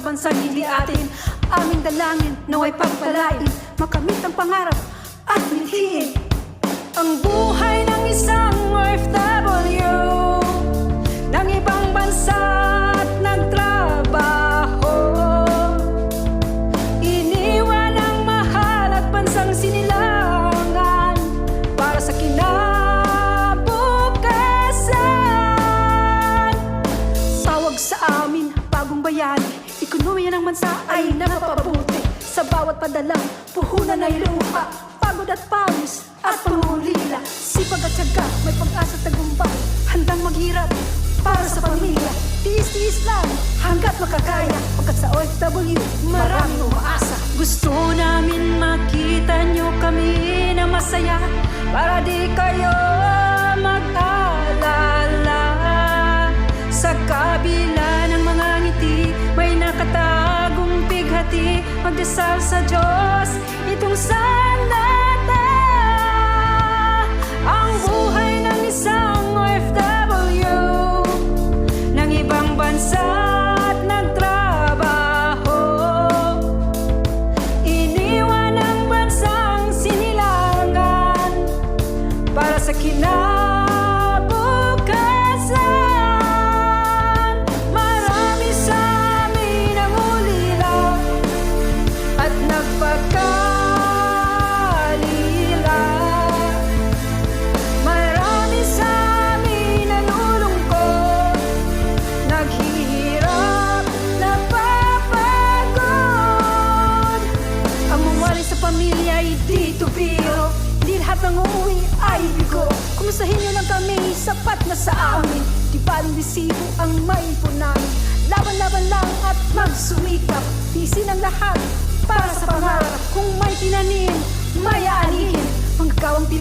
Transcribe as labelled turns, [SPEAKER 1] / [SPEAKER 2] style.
[SPEAKER 1] bansang hindi atin. Aming dalangin naway pagpalain, makamit ang pangarap at mithiin ang buhay ng isang OFW ng ibang bansa at nagtrabaho. Iniwan ang mahal at bansang sinilangan para sa kinabukasan. Tawag sa amin, bagong bayani, ekonomiya ng bansa ay napapabuti. Sa bawat padalang puhunan ay lupa, pagod at pawis at pangulila. Sipag at tiyaga, may pag-asa at tagumpay, handang maghirap para sa pamilya. Tiis-tiis lang hanggat makakaya, pagkat sa OFW maraming umaasa. Gusto namin makita nyo kami na masaya, para di kayo mag-alala. Sa kabila ng mga ngiti, may nakatagong bighati. Magdasal sa Diyos itong sandata. Ang buhay ng isang OFW ng ibang bansa at nagtrabaho. Iniwan ang bansang sinilangan para sa kinabukasan. Marami sa amin ang ulila at nagpagkalila. Marami sa amin ang nalulungkot, naghihirap, napapagod. Ang mawali sa pamilya ay dito biro, di lahat ng uuwi ay bigo. Kumustahin nyo lang kami, sapat na sa amin. Di baling resibo ang maipon namin. Laban-laban lang at magsumikap, tiisin ang lahat para sa pangarap. Kung may tinanim, may aanihin. Manggagawang